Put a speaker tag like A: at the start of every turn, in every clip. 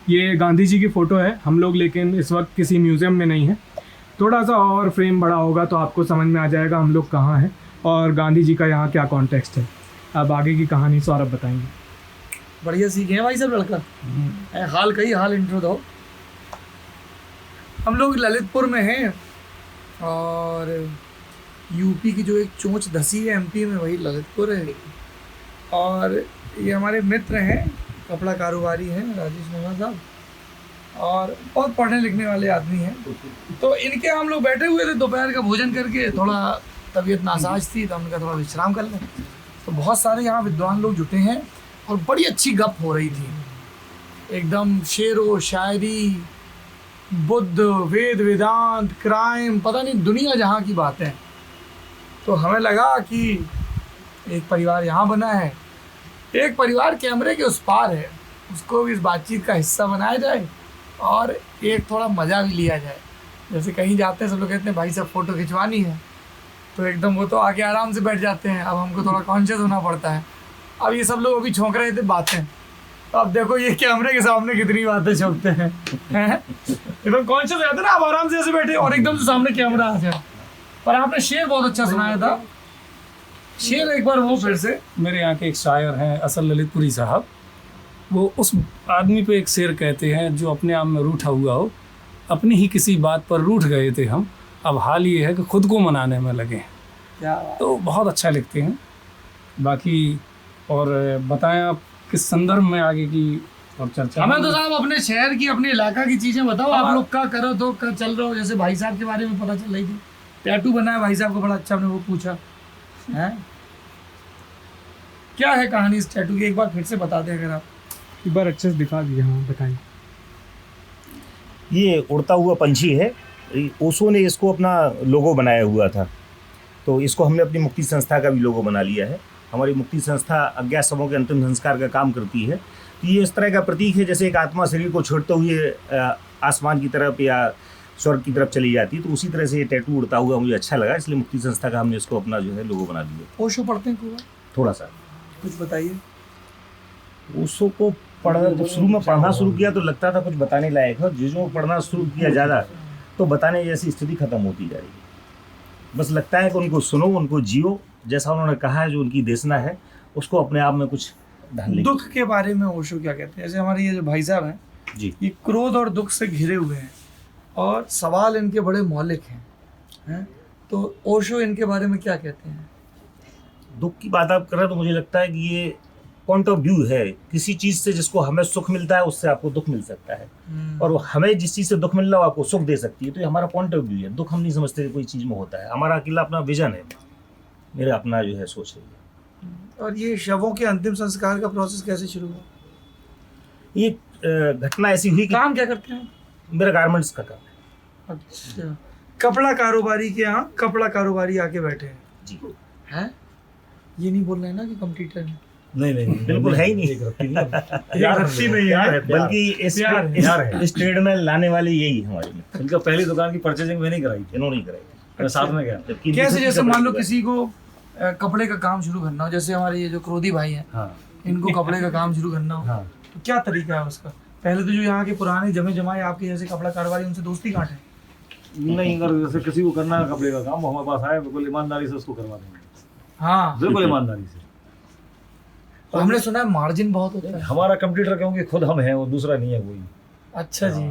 A: ये गांधी जी की फ़ोटो है हम लोग, लेकिन इस वक्त किसी म्यूज़ियम में नहीं है। थोड़ा सा और फ्रेम बड़ा होगा तो आपको समझ में आ जाएगा हम लोग कहाँ हैं और गांधी जी का यहाँ क्या कॉन्टेक्स्ट है। अब आगे की कहानी सौरभ बताएंगे।
B: बढ़िया सीखे हैं भाई सब लड़का। हाल इंट्रो दो। हम लोग ललितपुर में हैं और यूपी की जो एक चोंच धसी है एमपी में, वही ललितपुर है। और ये हमारे मित्र हैं, कपड़ा कारोबारी हैं राजेश नेमा साहब, और बहुत पढ़ने लिखने वाले आदमी हैं। तो इनके हम लोग बैठे हुए थे दोपहर का भोजन करके, थोड़ा तबीयत नासाज थी तो हमने कहा थोड़ा विश्राम कर लें। तो बहुत सारे यहाँ विद्वान लोग जुटे हैं और बड़ी अच्छी गप हो रही थी, एकदम शेरो शायरी, बुद्ध, वेद वेदांत, क्राइम, पता नहीं दुनिया जहाँ की बातें। तो हमें लगा कि एक परिवार यहाँ बना है, एक परिवार कैमरे के उस पार है, उसको भी इस बातचीत का हिस्सा बनाया जाए और एक थोड़ा मज़ा भी लिया जाए। जैसे कहीं जाते हैं सब लोग कहते हैं भाई साहब फ़ोटो खिंचवानी है, तो एकदम वो तो आके आराम से बैठ जाते हैं। अब हमको थोड़ा कॉन्शियस होना पड़ता है। अब ये सब लोग अभी छौंक रहे थे बातें, तो अब देखो ये कैमरे के सामने कितनी बातें छौंकते हैं एकदम कॉन्शियस हो जाते हैं ना। आप आराम से ऐसे बैठे और एकदम से सामने कैमरा आ जाए। पर आपने शेर बहुत अच्छा सुनाया था, शेर एक बार वो फिर से।
C: मेरे यहाँ के एक शायर हैं असल ललितपुरी साहब, वो उस आदमी पे एक शेर कहते हैं जो अपने आप में रूठा हुआ हो। अपनी ही किसी बात पर रूठ गए थे हम, अब हाल ये है कि खुद को मनाने में लगे हैं।
B: क्या
C: तो बहुत अच्छा लिखते हैं। बाकी और बताएं आप किस संदर्भ में आगे की और चर्चा।
B: हमें तो साहब अपने शहर की, अपने इलाका की चीज़ें बताओ। आप लोग क्या करो तो क्या चल रहे हो? जैसे भाई साहब के बारे में पता चल रही थी, टैटू बना है भाई साहब को, बड़ा अच्छा, हमने वो पूछा है क्या है कहानी इस टैटू की, एक बार फिर से बता दें अगर आप।
A: एक बार अच्छे से दिखा दीजिए। हाँ बताएं।
D: ये उड़ता हुआ पंछी है, ओशो ने इसको अपना लोगो बनाया हुआ था, तो इसको हमने अपनी मुक्ति संस्था का भी लोगो बना लिया है। हमारी मुक्ति संस्था अज्ञात शवों के अंतिम संस्कार का काम करती है। तो ये इस तरह का प्रतीक है जैसे एक आत्मा शरीर को छोड़ते हुए आसमान की तरफ या स्वर्ग की तरफ चली जाती है, तो उसी तरह से ये टैटू उड़ता हुआ मुझे अच्छा लगा, इसलिए मुक्ति संस्था का हमने इसको अपना जो है लोगो बना दिया।
B: ओशो पढ़ते हैं कोई?
D: थोड़ा सा
B: कुछ बताइए।
D: ओशो को पढ़ना, जब शुरू में पढ़ना शुरू किया तो लगता था कुछ बताने लायक है, जो पढ़ना शुरू किया ज़्यादा तो बताने जैसी स्थिति खत्म होती जा रही है। बस लगता है कि उनको सुनो, उनको जियो, जैसा उन्होंने कहा है, जो उनकी देशना है उसको अपने आप में कुछ ढाल ले।
B: दुख के बारे में ओशो क्या कहते हैं? जैसे हमारे ये जो भाई साहब हैं
D: जी,
B: ये क्रोध और दुख से घिरे हुए हैं और सवाल इनके बड़े मौलिक हैं। तो ओशो इनके बारे में क्या कहते हैं?
D: दुख की बात आप कर रहे हैं तो मुझे लगता है कि ये पॉइंट ऑफ व्यू है। किसी चीज़ से जिसको हमें सुख मिलता है उससे आपको दुख मिल सकता है, और वो हमें जिस चीज़ से दुख मिल रहा है आपको सुख दे सकती है। तो ये हमारा पॉइंट ऑफ व्यू है। दुख हम नहीं समझते कोई चीज़ में होता है, हमारा अकेला अपना विजन है, मेरा अपना जो है सोच है।
B: और ये शवों के अंतिम संस्कार का प्रोसेस कैसे शुरू हुआ?
D: ये घटना ऐसी हुई कि
B: काम क्या करते हैं?
D: मेरा गारमेंट्स का काम है।
B: अच्छा, कपड़ा कारोबारी के यहाँ कपड़ा कारोबारी आके बैठे हैं
D: जी।
B: हैं? ये नहीं बोल रहे हैं ना कि कंप्यूटर है?
D: नहीं बिल्कुल है ही नहीं,
B: रत्ती नहीं है,
D: बल्कि इस ट्रेड में लाने वाले यही हमारे में।
E: इनका पहली दुकान की परचेजिंग मैंने कराई थी,
D: इन्होंने ही कराई।
E: मैं साथ में गया।
B: कैसे? जैसे मान लो किसी को कपड़े का काम शुरू करना हो, जैसे हमारे ये जो क्रोधी भाई हैं,
E: हाँ
B: इनको कपड़े का काम शुरू करना हो,
E: हाँ।
B: तो क्या तरीका है उसका? पहले तो जो यहाँ के पुराने जमे जमाए आपके जैसे कपड़ा कारोबारी, उनसे दोस्ती काटें।
E: नहीं, अगर जैसे किसी को करना है कपड़े का काम, वो हमारे पास आए, बिल्कुल ईमानदारी से उसको करवा देंगे।
B: हाँ,
E: बिल्कुल ईमानदारी से।
B: तो हमने सुना है मार्जिन बहुत होता है।
E: हमारा कंप्यूटर क्योंकि खुद हम हैं, वो दूसरा नहीं है कोई।
B: अच्छा जी,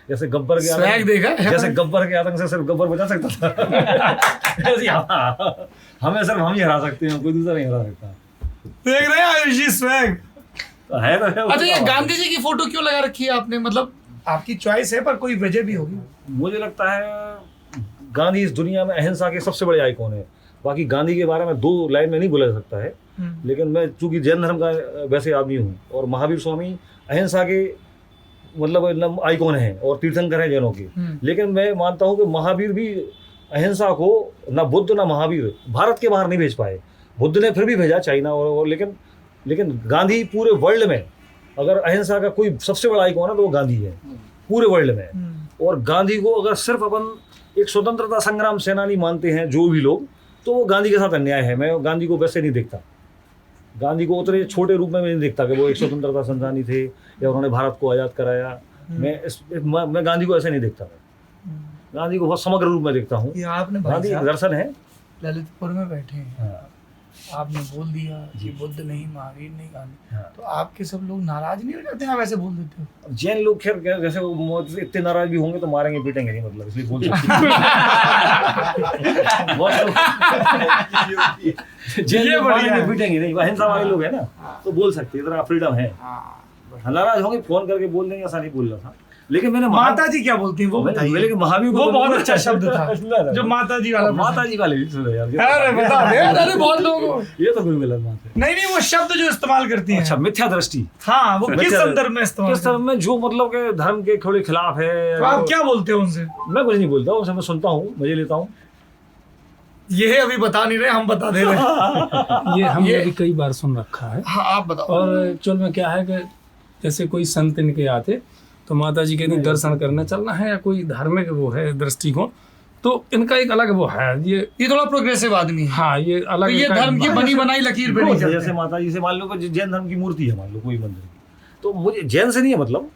E: जैसे गब्बर के
B: स्वैग देखा है?
E: जैसे गब्बर के आतंक से सिर्फ गब्बर बचा सकता था ऐसे हमें सिर्फ हम ही हरा सकते हैं, कोई दूसरा नहीं हरा सकता।
B: देख रहे हैं आयुषी स्वैग?
E: है तो है।
B: अच्छा, ये गांधी जी की फोटो क्यों लगा रखी है आपने? मतलब आपकी चॉइस है, पर कोई वजह भी होगी।
E: मुझे लगता है गांधी इस दुनिया में अहिंसा के सबसे बड़े आइकॉन है। बाकी गांधी के बारे में दो लाइन में नहीं बोला जा सकता है, लेकिन मैं चूंकि जैन धर्म का वैसे आदमी हूँ और महावीर स्वामी अहिंसा के मतलब आइकॉन है और तीर्थंकर हैं जैनों के, लेकिन मैं मानता हूँ कि महावीर भी अहिंसा को, ना बुद्ध ना महावीर भारत के बाहर नहीं भेज पाए। बुद्ध ने फिर भी भेजा चाइना और लेकिन गांधी पूरे वर्ल्ड में अगर अहिंसा का कोई सबसे बड़ा आइकॉन है तो वो गांधी है पूरे वर्ल्ड में। और गांधी को अगर सिर्फ अपन एक स्वतंत्रता संग्राम सेनानी मानते हैं जो भी लोग, तो वो गांधी के साथ अन्याय है। मैं गांधी को वैसे नहीं देखता। गांधी को उतने छोटे रूप में मैं नहीं देखता कि वो एक स्वतंत्रता संग्रामी थे या उन्होंने भारत को आज़ाद कराया। मैं गांधी को ऐसे नहीं देखता। गांधी को बहुत समग्र रूप में देखता हूँ।
B: ये आपने भाई
E: गांधी
B: साहब
E: दर्शन है।
B: ललितपुर में बैठे हैं,
E: हाँ।
B: आपने बोल दिया कि बुद्ध नहीं, महावीर नहीं, गांधी,
E: हाँ।
B: तो आपके सब लोग नाराज नहीं हो जाते हैं? आप ऐसे बोल देते हो?
E: जैन लोग खैर जैसे वो इतने नाराज भी होंगे तो मारेंगे पीटेंगे नहीं, मतलब इसलिए बोल सकते हैं। बहुत लोग जैन लोग मारेंगे पीटेंगे नहीं, अहिंसा वाले लोग हैं ना, तो बोल सकते हैं, इतना फ्रीडम है। नाराज होंगे फोन करके बोल देंगे, ऐसा नहीं बोलना था। लेकिन मैंने
B: माता जी क्या बोलती हैं वो बताइए।
E: लेकिन महावीर
B: वो बहुत अच्छा शब्द था जो माता जी वाला।
E: माता जी वाले भी सुनो यार,
B: अरे बता दे, अरे बहुत लोग
E: ये तो बिल्कुल गलत बात है।
B: नहीं वो शब्द जो इस्तेमाल करती हैं।
E: अच्छा, मिथ्या दृष्टि।
B: हाँ, वो किस संदर्भ में इस्तेमाल?
E: किस संदर्भ में? जो मतलब के धर्म के थोड़े खिलाफ है।
B: तो आप क्या बोलते हो उनसे?
E: मैं कुछ नहीं बोलता, उनसे मैं सुनता हूँ, मजे लेता हूँ।
B: ये अभी बता नहीं रहे, हम बता दे रहे हैं।
C: ये हमने भी कई बार सुन रखा है।
B: हाँ, आप बताओ।
C: और एक्चुअल में क्या है कि जैसे कोई संत इनके आते तो माता जी कहती दर्शन करने चलना है, या कोई धार्मिक वो है दृष्टिकोण, तो इनका एक अलग वो है। ये
B: थोड़ा प्रोग्रेसिव आदमी है।
C: हाँ, ये अलग
B: तो ये धर्म की बनी बनाई लकीर पे नहीं चलते।
E: जैसे माता जी से मान लो कि जैन धर्म की मूर्ति है, मान लो कोई मंदिर की, तो मुझे जैन से नहीं है मतलब।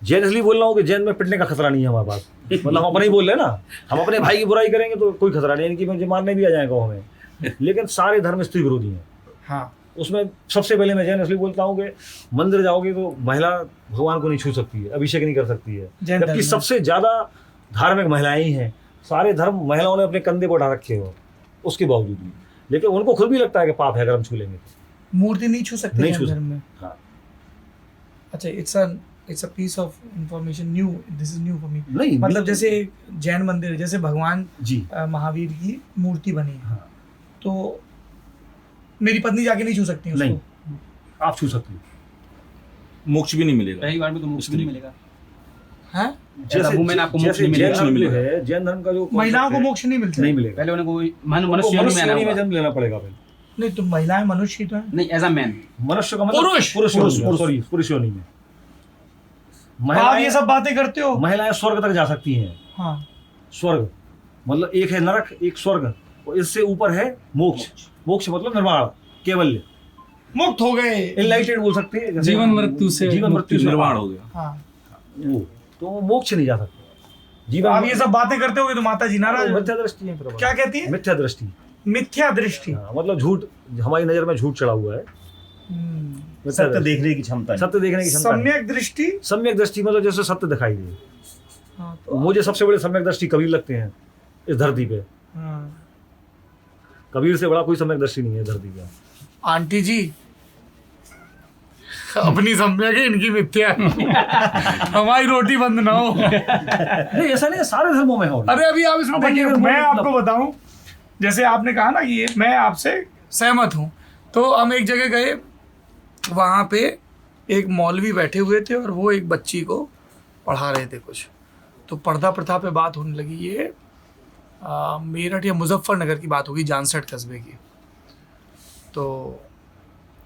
E: जैन इसलिए बोल रहा हूँ कि जैन में पिटने का खतरा नहीं है हमारे पास। मतलब हम अपने ही बोल रहे हैं ना, हम अपने भाई की बुराई करेंगे तो कोई खतरा नहीं है, इनकी मुझे मारने भी आ जाएगा हमें। लेकिन सारे धर्म स्त्री विरोधी हैं।
B: हाँ,
E: उसमें सबसे पहले मैं जैन इसलिए बोलता हूँ कि मंदिर जाओगे तो महिला भगवान को नहीं छू सकती है, अभिषेक नहीं कर सकती है, जबकि सबसे ज्यादा धार्मिक महिलाएं ही हैं। सारे धर्म महिलाओं ने अपने कंधे पर उठा रखे हो उसके बावजूद भी, लेकिन उनको खुद भी लगता है कि पाप है अगर हम छू लेंगे।
B: मूर्ति नहीं छू सकते,
E: नहीं छू
B: धर्म में।
E: हाँ।
B: अच्छा, it's a piece of information new, this is new for me.
E: नहीं
B: मतलब जैसे जैन मंदिर, जैसे भगवान
E: जी
B: महावीर की मूर्ति बनी है,
E: हाँ।
B: तो मेरी पत्नी जाके नहीं छू सकती उसको?
E: नहीं, आप छू सकते हो।
F: मोक्ष भी नहीं मिलेगा,
G: पहली बार में तो मोक्ष भी नहीं मिलेगा।
B: हैं?
E: जैसे
G: वुमेन आपको मोक्ष नहीं
E: जैन
G: मिलेगा।
E: धर्म जो है, जैन धर्म का जो
B: महिलाओं को
E: concept है,
B: मोक्ष नहीं मिलता?
E: नहीं मिलेगा।
G: पहले उन्हें कोई मनुष्य
E: मनुष्य
G: योनि में
E: योनि में
G: आना
E: जन्म लेना पड़ेगा पहले।
B: नहीं, तो महिलाएं मनुष्य ही तो हैं।
G: नहीं, एज अ मैन।
E: मनुष्य का मतलब
B: पुरुष।
E: पुरुष सॉरी, पुरुष योनि में।
B: आप ये सब बातें करते हो?
E: महिलाएं स्वर्ग तक जा सकती हैं।
B: हाँ,
E: स्वर्ग मतलब एक है नरक, एक स्वर्ग, और इससे ऊपर है मोक्ष। मोक्ष मतलब निर्वाण, केवल
B: मुक्त हो गए।
E: इनलाइटेड बोल सकते हैं, जैसे
C: जीवन मृत्यु से
E: जीवन मृत्यु से
F: निर्वाण हो गया।
B: हाँ,
E: वो तो मोक्ष नहीं जा सकते।
B: तो
E: जीवन
B: आप ये सब बातें करते होगे तो माता जी नाराज हो?
E: मिथ्या दृष्टि है। फिर
B: क्या कहती है?
E: मिथ्या दृष्टि।
B: मिथ्या दृष्टि।
E: हाँ, मतलब झूठ, हमारी नजर में झूठ चढ़ा हुआ है। मिथ्या
D: सत्य
E: दृष्टि।
D: देखने की क्षमता नहीं।
E: सत्य देखने की क्षमता नहीं।
B: सम्यक दृष्टि।
E: सम्यक दृष्टि मतलब जैसे सत्य दिखाई दे।
B: हाँ, तो
E: मुझे सबसे बड़े सम्यक दृष्टि कबीर लगते हैं इस धरती पे।
B: हाँ।
E: कबीर से बड़ा कोई सम्यक दृष्टि नहीं है धरती पे।
B: आंटी जी अपनी सम्यक है, इनकी मिथ्या है। हमारी रोटी बंद ना हो।
E: नहीं, ऐसा नहीं है, सारे धर्मों में हो।
B: अरे अभी आप इसमें देखिए, मैं आपको बताऊं, जैसे आपने कहा ना कि ये मैं आपसे सहमत हूं, तो हम एक जगह गए, वहाँ पे एक मौलवी बैठे हुए थे और वो एक बच्ची को पढ़ा रहे थे कुछ, तो पर्दा प्रथा पे बात होने लगी। ये मेरठ या मुजफ्फरनगर की बात होगी, जानसठ कस्बे की। तो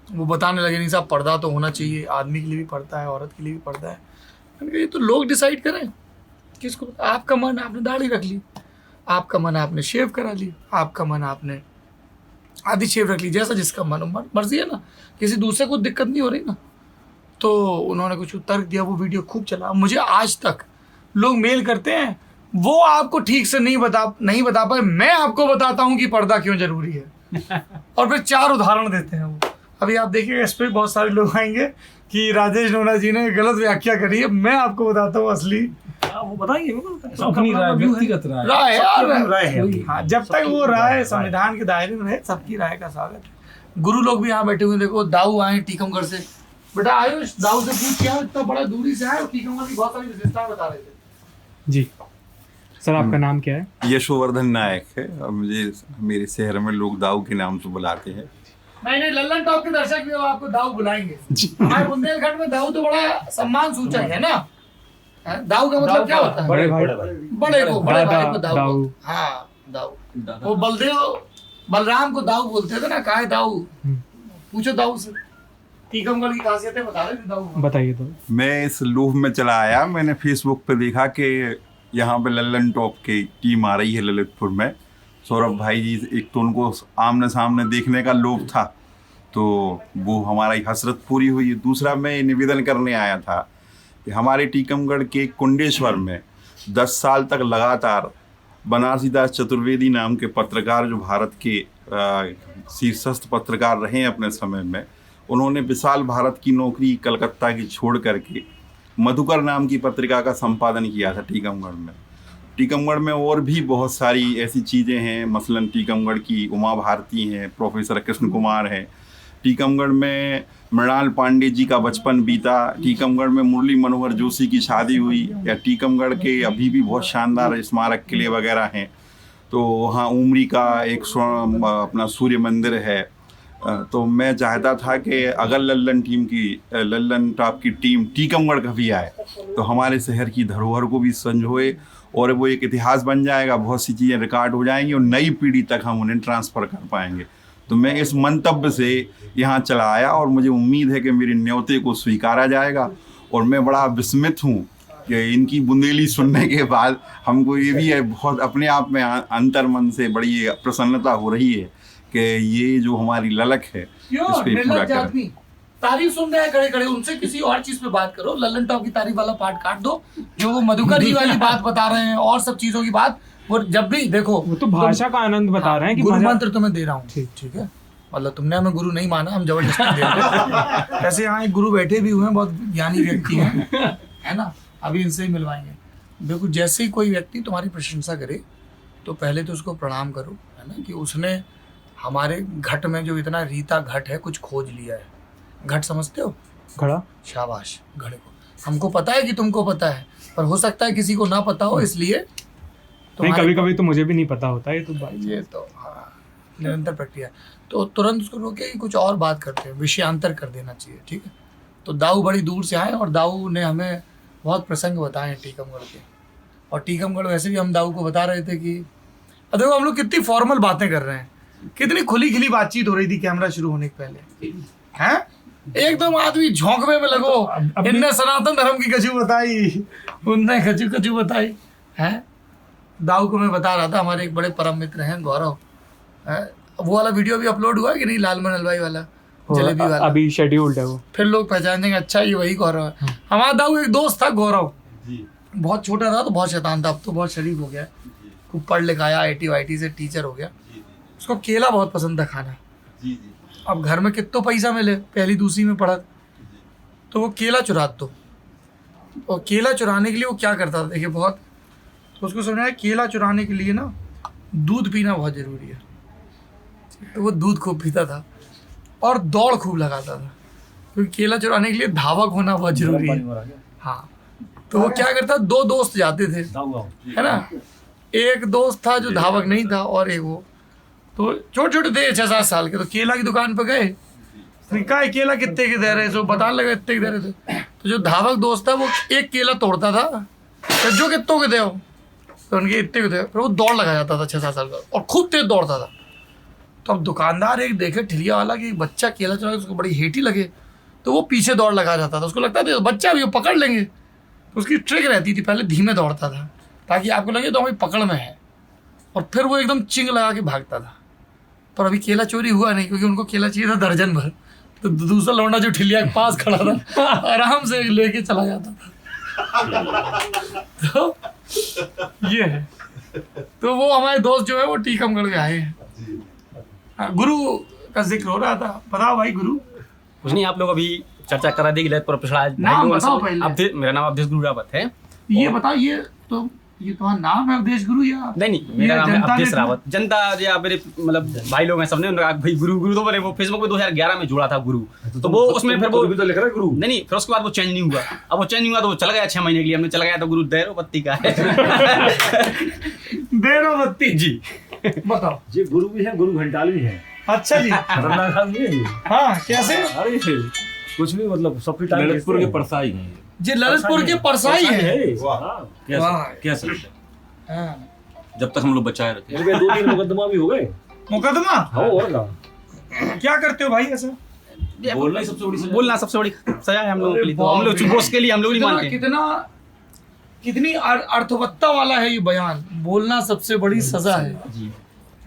B: वो बताने लगे, नहीं साहब पर्दा तो होना चाहिए, आदमी के लिए भी पर्दा है, औरत के लिए भी पर्दा है। मैंने कहा ये तो लोग डिसाइड करें, किसको? आपका मन, आपने दाढ़ी रख ली, आपका मन आपने शेव करा ली, आपका मन आपने आधी शेव रख ली, जैसा जिसका मन मर्जी है ना, किसी दूसरे को दिक्कत नहीं हो रही ना। तो उन्होंने कुछ तर्क दिया, वो वीडियो खूब चला। मुझे आज तक लोग मेल करते हैं, वो आपको ठीक से नहीं बता पाए, मैं आपको बताता हूँ कि पर्दा क्यों जरूरी है। और फिर 4 उदाहरण देते हैं वो। अभी आप देखिएगा इस पर बहुत सारे लोग आएंगे कि राजेश नोना जी ने गलत व्याख्या करी है। मैं आपको बताता हूँ असली
E: वो बताएंगे,
C: अपनी राय, व्यक्तिगत राय।
B: राय है यार।
E: राय है।
B: हाँ, जब तक वो राय संविधान के दायरे में रहे, सबकी राय का स्वागत है। गुरु लोग भी यहाँ बैठे हुए, देखो दाऊ आए टीकमगढ़ से। बेटा आयुष, दाऊ से पूछ क्या इतना बड़ा दूरी से आए और टीकमगढ़ की बहुत सारी विशेषताएं बता रहे थे।
A: जी सर, आपका नाम क्या है?
F: यशोवर्धन नायक है और मुझे मेरे शहर में लोग दाऊ के नाम से बुलाते हैं।
B: नहीं, लल्लन टॉप के दर्शक भी आपको दाऊ बुलाएंगे। हमारे बुंदेलखंड में दाऊ तो बड़ा सम्मान सूचक है ना। दाऊ का मतलब क्या होता है?
A: बड़े भाई।
B: बड़े भाई को दाऊ।
A: दाऊ।
B: हाँ, दाऊ। वो बलराम को दाऊ बोलते थे ना, कहा है दाऊ? पूछो दाऊ से, टीकमगढ़ की खासियतें बता रहे थे दाऊ।
A: बताइए तो।
F: मैं इस लोभ में चला आया, मैंने फेसबुक पे देखा कि यहाँ पे लल्लन टॉप की टीम आ रही है ललितपुर में। सौरभ भाई जी, एक तो उनको आमने सामने देखने का लोभ था, तो वो हमारी हसरत पूरी हुई। दूसरा मैं ये निवेदन करने आया था कि हमारे टीकमगढ़ के कुंडेश्वर में 10 साल तक लगातार बनारसी दास चतुर्वेदी नाम के पत्रकार, जो भारत के शीर्षस्थ पत्रकार रहे हैं अपने समय में, उन्होंने विशाल भारत की नौकरी कलकत्ता की छोड़ करके मधुकर नाम की पत्रिका का संपादन किया था टीकमगढ़ में। टीकमगढ़ में और भी बहुत सारी ऐसी चीज़ें हैं, मसलन टीकमगढ़ की उमा भारती हैं, प्रोफेसर कृष्ण कुमार हैं, टीकमगढ़ में मृणाल पांडे जी का बचपन बीता, टीकमगढ़ में मुरली मनोहर जोशी की शादी हुई, या टीकमगढ़ के अभी भी बहुत शानदार स्मारक किले वगैरह हैं। तो वहाँ उमरी का एक अपना सूर्य मंदिर है। तो मैं चाहता था कि अगर लल्लन टॉप की टीम टीकमगढ़ कभी आए तो हमारे शहर की धरोहर को भी संजोए और वो एक इतिहास बन जाएगा, बहुत सी चीज़ें रिकॉर्ड हो जाएंगी और नई पीढ़ी तक हम उन्हें ट्रांसफ़र कर पाएंगे। तो मैं इस मंतव्य से यहाँ चला आया और मुझे उम्मीद है कि मेरे न्योते को स्वीकारा जाएगा। और मैं बड़ा विस्मित हूँ कि इनकी बुंदेली सुनने के बाद हमको ये भी है, बहुत अपने आप में अंतर मन से बड़ी प्रसन्नता हो रही है कि ये जो हमारी ललक है इस पे पूरा करें।
B: तारीफ सुन रहे हैं खड़े खड़े, उनसे किसी और चीज पे बात करो। लल्लन टॉप की तारीफ वाला पार्ट काट दो, जो वो मधुकर जी वाली बात बता रहे हैं और सब चीजों की बात, वो जब भी देखो
A: वो तो भाषा का आनंद बता रहे हैं कि
B: गुरु
A: मजा-
B: मंत्र तुम्हें दे रहा हूँ। ठीक है, मतलब तुमने हमें गुरु नहीं माना, हम जबरदस्ती दे रहे हैं। वैसे यहाँ एक गुरु बैठे भी हुए हैं, बहुत ज्ञानी व्यक्ति हैं, है ना, अभी इनसे ही मिलवाएंगे। देखो, जैसे ही कोई व्यक्ति तुम्हारी प्रशंसा करे तो पहले तो उसको प्रणाम करो, है ना, कि उसने हमारे घट में जो इतना रीता घट है कुछ खोज लिया है। घट समझते हो?
A: खड़ा
B: शाबाश, घड़े को हमको पता है कि तुमको पता है, पर हो सकता है किसी को ना पता हो, इसलिए
A: नहीं, कभी कभी तो मुझे भी नहीं पता होता है। तो
B: ये तो हाँ, निरंतर प्रक्रिया। तो तुरंत उसको रोके कि कुछ और बात करते हैं, विषयांतर कर देना चाहिए। ठीक है, तो दाऊ बड़ी दूर से आए और दाऊ ने हमें बहुत प्रसंग बताए हैं टीकमगढ़ के। और टीकमगढ़ वैसे भी हम दाऊ को बता रहे थे कि देखो हम लोग कितनी फॉर्मल बातें कर रहे हैं, कितनी खुली खिली बातचीत हो रही थी कैमरा शुरू होने के पहले, हैं? एकदम आदमी झोंकने में लगो, इनने सनातन धर्म की कछु बताई, उनने कछु कछु बताई, हैं? दाऊ को मैं बता रहा था, हमारे एक बड़े परम मित्र हैं गौरव, वो वाला वीडियो भी अपलोड हुआ है कि नहीं, लालमन हलवाई वाला, जलेबी वाला?
A: अभी शेड्यूल्ड है वो,
B: फिर लोग पहचान देंगे, अच्छा ये वही गौरव है। हमारा दाऊ एक दोस्त था गौरव, बहुत छोटा था तो बहुत शैतान था, अब तो बहुत शरीफ हो गया, खूब पढ़ लिख आया, IIT से टीचर हो गया। उसको केला बहुत पसंद था खाना। अब घर में कितना पैसा मिले, पहली दूसरी में पढ़ा, तो वो केला चुरा दो। और केला चुराने के लिए वो क्या करता था, देखिए बहुत, तो उसको समझा है केला चुराने के लिए ना दूध पीना बहुत ज़रूरी है। तो वो दूध खूब पीता था और दौड़ खूब लगाता था, क्योंकि केला चुराने के लिए धावक होना बहुत ज़रूरी है। हाँ, तो वो क्या करता, 2 दोस्त जाते थे, है ना, एक दोस्त था जो धावक नहीं था और एक वो, तो छोटे छोटे थे 6-7 साल के, तो केला की दुकान पर गए, कहा केला कितने के दे रहे, सो बताने लगा इतने के दे रहे थे। तो जो धावक दोस्त था वो एक केला तोड़ता था, तो जो कितनों के दे हो, तो उनके इतने के दे, फिर वो दौड़ लगा जाता था 6-7 साल का और खूब तेज दौड़ता था। तो अब दुकानदार एक देखे ठिलिया वाला कि बच्चा केला चुरा, उसको बड़ी हेटी लगे, तो वो पीछे दौड़ लगा जाता था। उसको लगता था बच्चा भी वो पकड़ लेंगे, तो उसकी ट्रिक रहती थी, पहले धीमे दौड़ता था ताकि आपको लगे तो हमारी पकड़ में है, और फिर वो एकदम चिंग लगा के भागता था। पर अभी केला चोरी हुआ नहीं, क्योंकि उनको केला चाहिए था दर्जन भर। तो दूसरा लौंडा जो ठिलिया के पास खड़ा था आराम से लेके चला जाता था। तो ये है, तो वो हमारे दोस्त जो है वो टीकमगढ़ के आए हैं। हाँ, गुरु का जिक्र हो रहा था, बताओ भाई गुरु।
G: कुछ नहीं, आप लोग अभी चर्चा करा दी कि पिछड़ा
B: नाम बताओ पहले।
G: मेरा नाम अवधेश गुरु रावत है।
B: ये बताओ, ये तुम्हारा नाम है अवधेश गुरु या
G: नहीं, मेरा नाम है
B: जनता
G: अवधेश
B: ने-
G: रावत। जनता या मेरे मतलब भाई लोग हैं, सबने उन्होंने कहा भाई गुरु गुरु, तो मैंने वो फेसबुक पे 2011 में जुड़ा था गुरु, तो वो उसमें फिर वो
E: भी तो लिख रहा है गुरु।
G: नहीं, फिर उसके बाद वो चेंज नहीं हुआ। अब वो चेंज नहीं हुआ तो वो चला गया 6 महीने के लिए, हमने चला गया तो गुरु दैरो बत्ती का है।
B: देरो बत्ती
G: जी,
B: बताओ।
E: ये गुरु भी है, गुरु घंटाल भी है।
B: अच्छा जी,
E: खतरनाक आदमी है ये।
B: हाँ कैसे?
E: अरे कुछ भी, मतलब सबकी टाइम
H: ललितपुर के परसाई हैं
B: जी ललितपुर के परसाई है।
H: कह
B: वाह।
H: कह सकते हैं,
B: हाँ।
H: जब तक हम लोग बचाए रखे।
E: इनके 2-3 मुकदमा भी हो गए।
B: मुकदमा
E: हाँ, और का
B: क्या करते हो भाई ऐसा?
H: बोलना ही सबसे बड़ी सजा।
G: बोलना सबसे बड़ी सजा है हम लोगों के लिए, तो हम लोग चुपोस के लिए हम लोग नहीं मानते।
B: कितनी अर्थवत्ता वाला है ये बयान, बोलना सबसे बड़ी सजा है,
G: जी,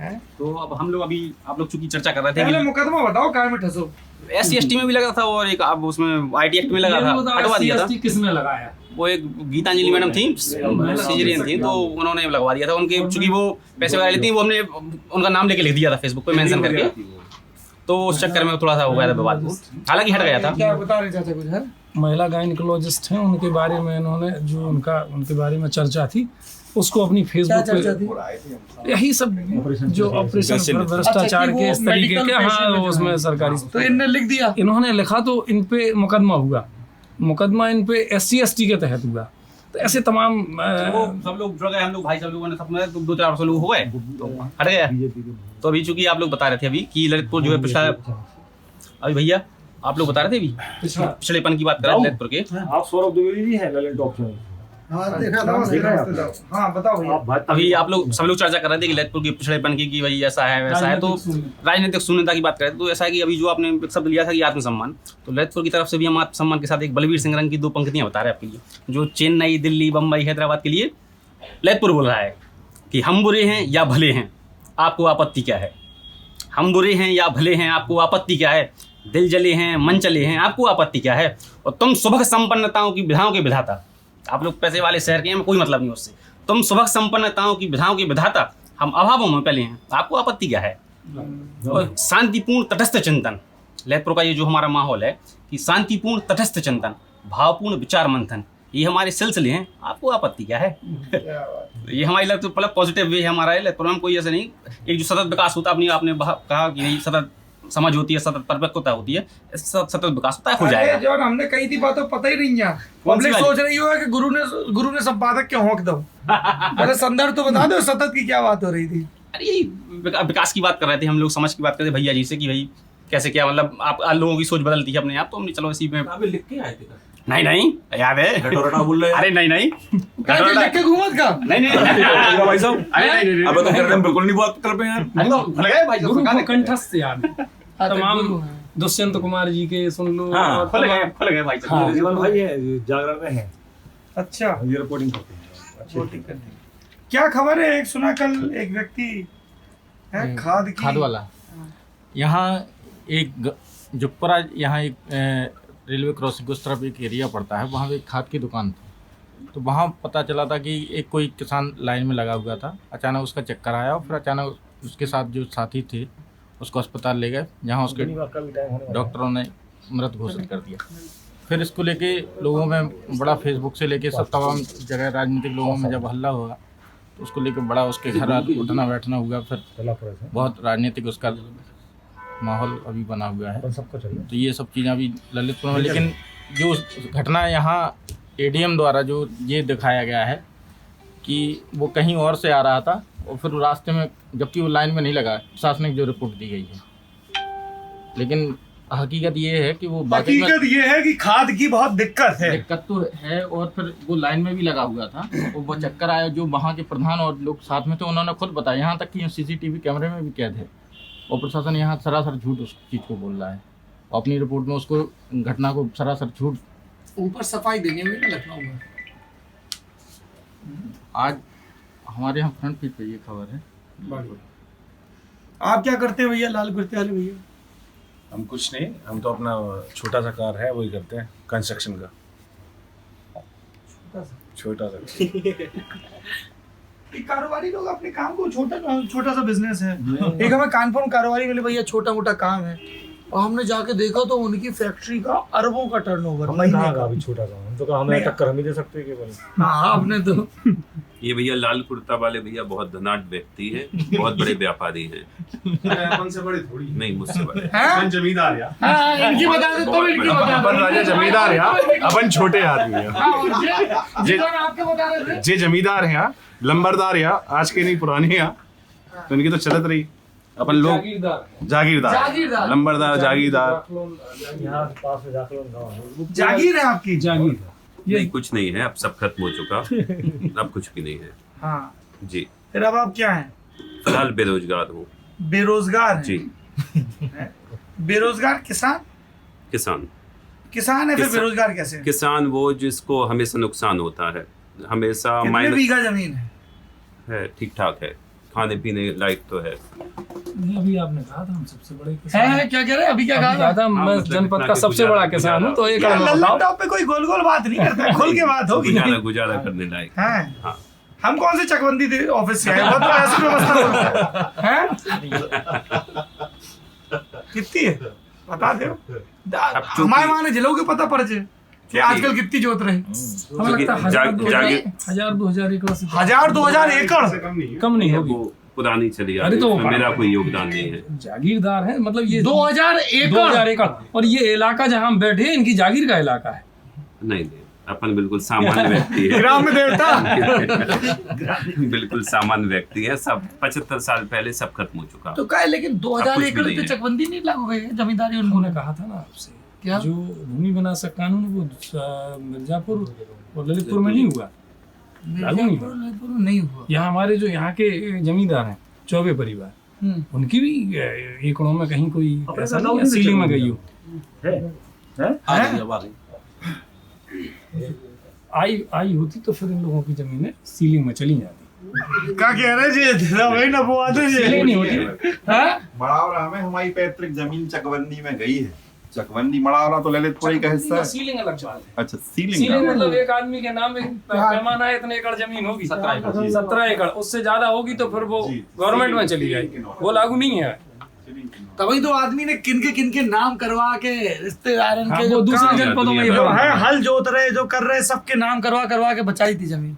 B: हैं?
G: तो अब हम लोग अभी आप लोग चूंकि चर्चा कर रहे थे
B: पहले
G: कि
B: मुकदमा बताओ काय में ठसो।
G: SC/ST में भी लगा था और एक अब उसमें IT एक्ट में लगा था, हटवा दिया था।
C: किसने लगाया?
G: वो एक गीतांजलि मैडम थी, सीजरियन थी, तो उन्होंने लगवा दिया था। उनके चूंकि वो पैसे वगैरह लेती, वो हमने उनका नाम लेके लिख दिया था फेसबुक पे मेंशन करके, तो उस चक्कर में थोड़ा सा हो गया था विवाद। हालांकि हट गया था।
B: क्या बता रहे चाचा कुछ है?
C: महिला गायनिकोलॉजिस्ट हैं, उनके बारे में इन्होंने जो उनके बारे में चर्चा थी उसको अपनी
B: क्या
C: फेसबुक
B: चर्चा
C: पे
B: थी?
C: यही सब जो ऑपरेशन भ्रष्टाचार
B: अच्छा, कि
C: के
B: वो
C: इस तरीके
B: medical
C: के,
B: patient
C: हाँ
B: में जो
C: उसमें
B: है।
C: सरकारी
B: तो इनने लिख दिया।
C: इन्होंने लिखा तो इन पे मुकदमा हुआ, मुकदमा इन पे SC/ST के तहत हुआ। तो ऐसे तमाम
G: वो सब लोग जुड़ गए, हम लोग भाई सब लोगों ने सब में 200-400 लोग हो गए, तो हट गया। तो अभी चूंकि आप लोग बता रहे थे अभी कि ललितपुर जो है पिछला, अभी भैया आप लोग बता रहे थे अभी पिछड़ेपन की बात कर रहे थे ललितपुर के।
E: आप सौरभ द्विवेदी जी हैं ललन टॉक शो।
B: हाँ देखा था, हाँ बताओ भैया।
G: अभी आप लोग सब लोग चर्चा कर रहे थे कि ललितपुर की पिछड़ेपन की कि भाई ऐसा है वैसा है, तो राजनीतिक शून्यता की बात कर रहे थे। तो ऐसा है कि अभी जो आपने एक शब्द लिया था कि आत्मसम्मान, तो ललितपुर की तरफ से भी हम आत्मसम्मान के साथ एक बलवीर सिंह रंग की 2 पंक्तियां बता रहे हैं आपके लिए, जो चेन्नई, दिल्ली, बम्बई, हैदराबाद के लिए ललितपुर बोल रहा है कि हम बुरे हैं या भले हैं, आपको आपत्ति क्या है? हम बुरे हैं या भले हैं, आपको आपत्ति क्या है? दिल जले हैं, मन चले हैं, आपको आपत्ति क्या है? और तुम सुभग संपन्नताओं की विधाओं के विधाता, आप लोग पैसे वाले शहर के हैं, कोई मतलब नहीं उससे। तुम सुभग संपन्नताओं की विधाओं के विधाता, हम अभावों में पहले हैं, आपको आपत्ति क्या है? और शांतिपूर्ण तटस्थ चिंतन, ललितपुर का ये जो हमारा माहौल है कि शांतिपूर्ण तटस्थ चिंतन, भावपूर्ण विचार मंथन, ये हमारे सिलसिले हैं, आपको आपत्ति क्या है? ये हमारी ललितपुर मतलब पॉजिटिव वे है हमारा ललितपुर में। कोई ऐसे नहीं, एक जो सतत विकास होता है, आपने कहा कि नहीं सतत समझ होती है, सतत परिपक्वता होती है, सतत विकास होता है, हो जाएगा।
B: जो हमने कही थी बातों पता ही नहीं है। पब्लिक सोच रही हो कि गुरु ने संपादक क्यों होंक दो। अरे संदर्भ तो बता दो, सतत की क्या बात हो रही थी?
G: अरे यही विकास की बात कर रहे थे हम लोग, समझ की बात कर रहे थे भैया जी से कि भाई कैसे क्या, मतलब आप लोगों की सोच बदलती है अपने आप, तो हमने चलो इसी में
H: लिख के आए थे।
G: नहीं याद है,
H: घटोरा बोल रहे हैं।
G: अरे नहीं
B: लिख के घूमत का
G: नहीं
H: भाई साहब, अब तो कह रहे हैं बिल्कुल नहीं बात कर पे यार।
G: भूल गए भाई
C: गुरु
G: साहब,
C: को कंठस्थ याद है। तमाम दुष्यंत कुमार जी के सुन लो।
G: हाँ, भूल गए भाई साहब।
E: जीवन भाई है जागरण में है,
B: अच्छा
E: ये रिपोर्टिंग करते हैं।
B: रिपोर्टिंग करते हैं। क्या खबर है? एक सुना कल एक व्यक्ति है खाद
I: वाला यहाँ एक जुप्परा, यहाँ एक रेलवे क्रॉसिंग उस तरफ एक एरिया पड़ता है, वहाँ एक खाद की दुकान थी। तो वहाँ पता चला था कि एक कोई किसान लाइन में लगा हुआ था, अचानक उसका चक्कर आया और फिर अचानक उसके साथ जो साथी थे उसको अस्पताल ले गए, जहाँ उसके डॉक्टरों ने मृत घोषित कर दिया। फिर इसको लेके लोगों में बड़ा, फेसबुक से लेके सब तमाम जगह राजनीतिक लोगों में जब हल्ला हुआ तो उसको लेके बड़ा उसके घर उठना बैठना हुआ, फिर बहुत राजनीतिक उसका माहौल अभी बना हुआ है। तो ये सब चीज़ें अभी ललितपुर में, लेकिन जो घटना यहाँ ADM द्वारा जो ये दिखाया गया है कि वो कहीं और से आ रहा था और फिर रास्ते में, जबकि वो लाइन में नहीं लगा, प्रशासनिक जो रिपोर्ट दी गई है। लेकिन हकीकत ये है कि वो
B: हकीकत ये है कि खाद की बहुत दिक्कत है।
I: दिक्कत तो है, और फिर वो लाइन में भी लगा हुआ था और वो चक्कर आया। जो वहाँ के प्रधान और लोग साथ में थे उन्होंने खुद बताया, यहाँ तक कि CCTV कैमरे में भी कैद है। और प्रशासन यहाँ सरासर झूठ उस चीज़ को बोल रहा है, और अपनी रिपोर्ट में उसको घटना को सरासर झूठ।
B: ऊपर सफाई देनी हुई ना लखनऊ में।
I: आज हमारे यहाँ फ्रंट पेज पे ये खबर है।
B: आप क्या करते हैं भैया लाल कुर्ते वाले भैया?
J: हम कुछ नहीं, हम तो अपना छोटा सा कार है वही करते हैं, कंस्ट्रक्शन का छोटा सा।
B: कारोबारी लोग अपने काम को छोटा सा बिजनेस है। एक हमें कानपुर में कारोबारी मिले भैया, छोटा मोटा काम है, और हमने जाके देखा तो उनकी फैक्ट्री का अरबों का टर्नओवर महीने का।
E: अभी छोटा सा हम तो कहा हमें टक्कर हम ही दे सकते हैं केवल।
B: हाँ आपने तो
H: ये भैया लाल कुर्ता वाले भैया बहुत धनाढ्य व्यक्ति है, बहुत बड़े व्यापारी हैं।
J: अपन से बड़े थोड़ी
H: नहीं, मुझसे बड़े।
J: अपन जमींदार यार,
B: इनकी बता दे तो इनकी बता
J: अपन राजा जमींदार यार, अपन छोटे आदमी हैं।
B: आपके बता रहे थे
J: जे जमींदार हैं यार, लंबरदार यार, आज के नहीं पुराने यार, तो इनकी तो चलत रही। अपन लोग जागीरदार, लंबरदार, जागीरदार।
B: जागीर है आपकी?
C: जागीर
H: नहीं, कुछ नहीं है, अब सब खत्म हो चुका, अब कुछ भी नहीं है।
B: हाँ
H: जी,
B: फिर अब आप क्या हैं?
H: फिलहाल बेरोजगार हूँ।
B: बेरोजगार हैं?
H: जी,
B: बेरोजगार किसान है, फिर बेरोजगार कैसे?
H: किसान वो जिसको हमेशा नुकसान होता है, हमेशा
B: कितने बीघा जमीन है?
H: ठीक ठाक है। खाने पीने लायक तो है।
C: नहीं, अभी आपने कहा था हम सबसे बड़े किसान
B: है क्या कह रहे हैं? अभी क्या
C: अभी कहा था मैं
H: मतलब
C: जनपद
H: इतना
C: का
H: कि
C: सबसे बड़ा किसान हूँ, तो एक
B: यार,
C: बात
B: लल्लन
C: बताओ।
B: टॉप पे कोई गोल गोल बात नहीं करता, खुल के बात होगी।
H: गुजारा करने लायक।
B: हैं?
H: हाँ।
B: हम कौन से चकबंदी ऑफिस से आए, वो तो ऐसी व्यवस्था होती है। हैं? कितनी है बता दो, हमारे वहाँ ने जिलों के पता पड़ जाए कि आजकल कितनी जोत रहे।
C: हमें लगता है 1000-2000 एकड़ से
B: 1000-2000 एकड़
C: कम नहीं होगी।
H: वो पुरानी चली आ
C: अरे
H: रही
C: तो
H: है, उसमें मेरा कोई योगदान नहीं है।
C: जागीरदार है, मतलब ये
B: 2000
C: 2000
B: एकड़।
C: एकड़, और ये इलाका जहाँ हम बैठे हैं इनकी जागीर का इलाका है।
H: नहीं नहीं, अपन बिल्कुल सामान्य व्यक्ति है।
B: ग्राम में देवता।
H: बिल्कुल सामान्य व्यक्ति है। सब 75 साल पहले सब खत्म हो चुका।
B: तो क्या, लेकिन 2000
H: कुछ भी
B: एकड़
H: नहीं
B: पे
H: है।
B: चकबंदी नहीं लागू हुई है, जमींदारी
C: उन्होंने
B: उन्होंने
C: कहा था ना आपसे,
B: क्या?
C: जो भूमि विनाशक कानून वो मिर्जापुर और ललितपुर में नहीं हुआ, लागू नहीं हुआ।
B: नहीं हुआ।
C: यहाँ हमारे जो यहाँ के जमींदार हैं, चौबे परिवार, उनकी भी एकड़ों में कहीं कोई ऐसा नहीं है सीलिंग में गई हो। आई होती तो फिर इन लोगों की जमीनें सीलिंग में चली जाती।
B: क्या कह रहे जी? वही ना वो आते
C: सीलिंग नहीं होती।
F: मड़ावरा में हमारी पैतृक जमीन चकबंदी में गई है। चकबंदी मड़ावरा तो ललितपुर का हिस्सा है।
C: सीलिंग अलग बात है।
F: अच्छा, सीलिंग
C: सीलिंग मतलब एक आदमी के नाम एक पैमाना है, इतने एकड़ जमीन होगी, 17 एकड़, उससे ज्यादा होगी तो फिर वो गवर्नमेंट में चली जाएगी, वो लागू नहीं है।
B: तभी तो आदमी ने किनके नाम करवा के रिश्तेदारों
C: हाँ,
B: के
C: वो
B: जो
C: दूसरे
B: काम-
C: जनपदों में ही
B: जो
C: हो रहा
B: है
C: है।
B: हल जोत रहे, जो कर रहे, सबके नाम करवा के बचाई थी जमीन।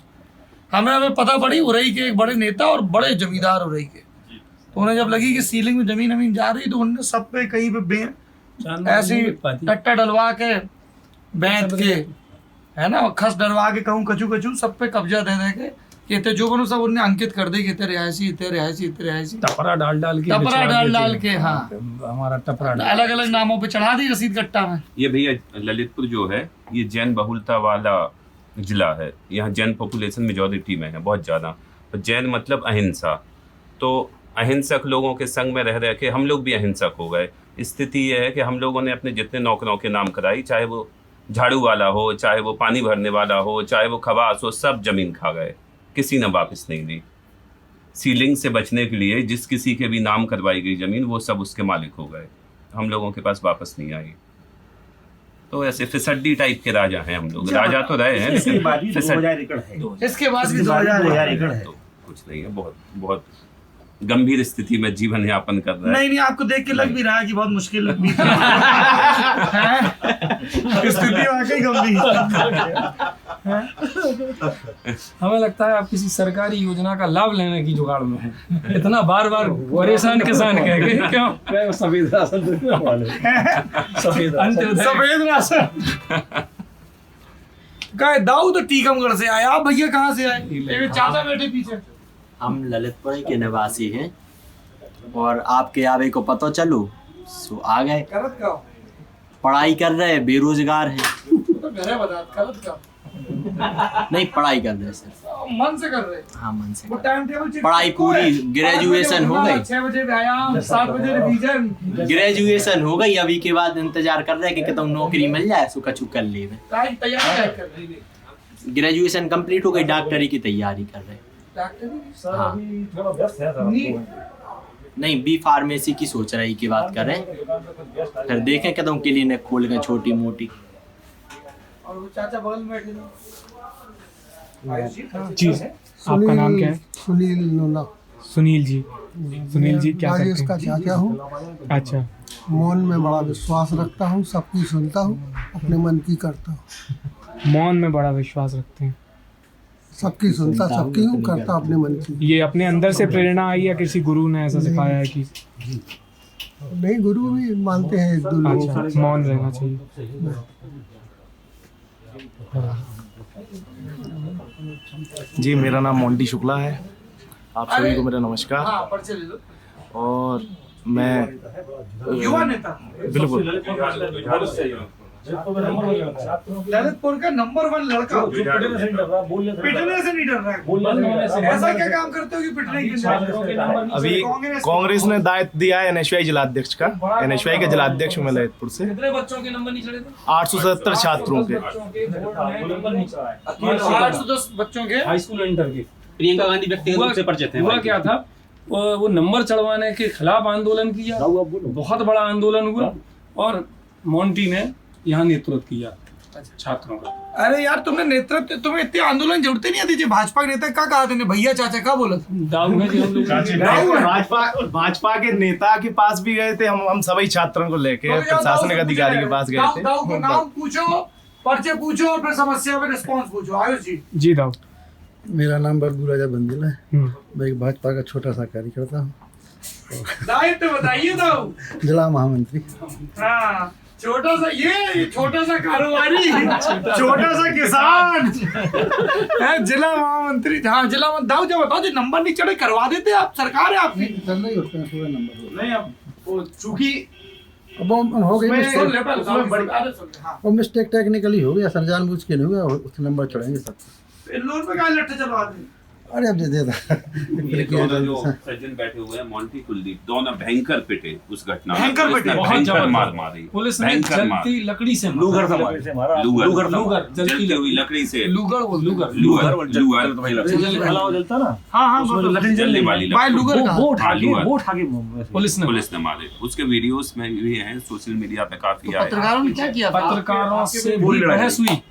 B: हमें पता पड़ी उरई के एक बड़े नेता और बड़े जमींदार उरई के, तो उन्हें जब लगी कि सीलिंग में जमीन जा रही, तो उन्होंने सब पे कहीं पे ऐसी टट्टा डलवा के बैठ के, है ना, खस डलवा के, कहूँ कचू सब पे कब्जा दे के कहते जो बनो सब उन्हें अंकित कर दे कि तेरे रिहायशी
C: टपरा डाल के
B: हाँ
C: हमारा टपरा
B: अलग अलग नामों पे चढ़ा दी रसीद कट्टा में।
H: ये भैया ललितपुर जो है ये जैन बहुलता वाला जिला है। यहाँ जैन पॉपुलेशन मेजॉरिटी में है, बहुत ज़्यादा। तो जैन मतलब अहिंसा, तो अहिंसक लोगों के संग में रह के हम लोग भी अहिंसक हो गए। स्थिति ये है कि हम लोगों ने अपने जितने नौकरों के नाम कराई, चाहे वो झाड़ू वाला हो, चाहे वो पानी भरने वाला हो, चाहे वो खवास हो, सब जमीन खा गए, किसी ने वापस नहीं दी। सीलिंग से बचने के लिए जिस किसी के भी नाम करवाई गई ज़मीन, वो सब उसके मालिक हो गए, हम लोगों के पास वापस नहीं आई। तो ऐसे फिसड्डी टाइप के राजा हैं हम लोग। राजा तो रहे हैं,
D: इसके बाद भी
H: फिसड्डी
D: 2000 एकड़ है।
B: इसके बाद भी
D: 2000 एकड़ है।
H: तो कुछ नहीं है, बहुत बहुत गंभीर स्थिति में जीवन यापन कर रहा है।
B: नहीं, आपको देख के लग भी रहा है कि बहुत मुश्किल स्थिति वाकई गंभीर।
C: हमें लगता है आप किसी सरकारी योजना का लाभ लेने की जुगाड़ में हैं। इतना बार परेशान किसान कह के क्यों?
E: सफेद राशन
B: सफेद राशन का दाऊ तो टीकमगढ़ से आया। आप भैया कहाँ से आए? एक चाचा बैठे पीछे।
K: हम ललितपुर के निवासी हैं और आपके आवे को पता चलो सो आ गए।
B: करत का
K: पढ़ाई कर रहे, बेरोजगार हैं।
B: तो घरे बता करत का
K: नहीं, पढ़ाई कर रहे सर।
B: मन से कर रहे।
K: हाँ, मन से
B: वो टाइम टेबल
K: पढ़ाई पूरी, ग्रेजुएशन हो गई।
B: 6 बजे व्यायाम, 7 बजे रिवीजन।
K: ग्रेजुएशन हो गई, अभी के बाद इंतजार कर रहे हैं कि कतौ नौकरी मिल जाए, सो कछु कर ले।
B: तैयारी कर रहे।
K: ग्रेजुएशन कंप्लीट हो गई, डॉक्टरी की तैयारी कर रहे हैं। हाँ। नहीं, बी फार्मेसी की सोच रही की बात करें, फिर देखें कदम क्लिनिक खोल के छोटी मोटी।
B: और वो चाचा बगल में बैठे
A: जी, आपका नाम क्या है?
L: सुनील लोला।
A: सुनील जी। सुनील जी क्या
L: राजेश
A: करते
L: का
A: हैं?
L: चाचा हूँ।
A: अच्छा,
L: मौन में बड़ा विश्वास रखता हूँ, सबकी सुनता हूँ, अपने मन की करता हूँ।
A: मौन में बड़ा विश्वास रखते हैं,
L: सबकी सुनता, सबकी हूँ, करता अपने मन की।
A: ये अपने अंदर से प्रेरणा आई या किसी गुरु ने ऐसा सिखाया है कि
L: नहीं, गुरु भी मानते हैं एक दो लोगों को।
A: अच्छा मौन रहना चाहिए?
M: जी, मेरा नाम मोंटी शुक्ला है। आप सभी को मेरा नमस्कार।
B: हाँ, परिचय ले लो।
M: और मैं
B: युवा नेता
M: बिल्कुल
B: ललितपुर का नंबर 1 लड़का पिटने से नहीं डर रहा है। ऐसा क्या काम करते हो कि पिटने के लिए?
M: अभी कांग्रेस ने दायित्व दिया है NSY जिलाध्यक्ष का। NSY के जिलाध्यक्ष हूँ मैं ललितपुर से।
C: कितने बच्चों के नंबर नहीं चढ़े थे?
M: 877 छात्रों के।
B: 810 बच्चों के
C: हाई स्कूल इंटर के।
G: प्रियंका गांधी व्यक्तिगत रूप से परिचित हैं।
C: हुआ क्या था वो नंबर चढ़वाने के खिलाफ आंदोलन किया, बहुत बड़ा आंदोलन हुआ और मोंटी ने यहाँ नेतृत्व किया छात्रों का।
B: अरे यार तुमने नेतृत्व, तुम्हें इतने आंदोलन जरूरत नहीं आती थी। भाजपा के नेता क्या कहा तुमने, भैया चाचा क्या बोला?
C: दाऊ है जी हम लोग
M: भाजपा के नेता के पास भी गए थे हम सभी छात्रों को लेके प्रशासनिक अधिकारी के पास गए थे।
B: दाऊ को नाम पूछो, पर्चे पूछो और फिर समस्या पे रिस्पॉन्स पूछो। आयुष जी।
A: जी दाऊ।
L: मेरा नाम बरबू राजा बंदिल है, मैं एक भाजपा का छोटा सा कार्यकर्ता हूँ।
B: दायित्व बताइए दाऊ।
L: जिला महामंत्री।
B: हाँ, छोटा सा ये छोटा सा कारोबारी, छोटा सा किसान, जिला महामंत्री। हाँ जिला दाऊ जब बताओ, जो नंबर नहीं चढ़े करवा देते आप, सरकार है आपकी।
L: चल रही होते हैं पूरा नंबर
M: नहीं, अब वो चूंकि
L: अब हो गई
B: हाँ।
L: वो मिस्टेक टेक्निकली हो गया, सर जानबूझ के नहीं हुआ, उस नंबर चढ़ेंगे सब।
B: लोन पे क्या लट्ठे चलवा दें?
L: अरे अब दे देता
H: ये दोनों जो सज्जन बैठे हुए हैं, मोंटी कुलदीप, दोनों भयंकर पिटे उस घटना में।
B: भयंकर पिटे,
H: भयंकर मार मारी
C: पुलिस ने जलती लकड़ी से
E: लूगर से मारा,
C: लूगर
H: जलती हुई लकड़ी से,
C: लूगर
E: जलता ना।
B: हाँ
H: जलने वाली
E: वो उठा के
C: पुलिस
H: ने मारे। उसके वीडियोस में भी हैं, सोशल मीडिया पे काफी आए।
B: पत्रकारों ने क्या किया?
C: पत्रकारों से भी बहस हुई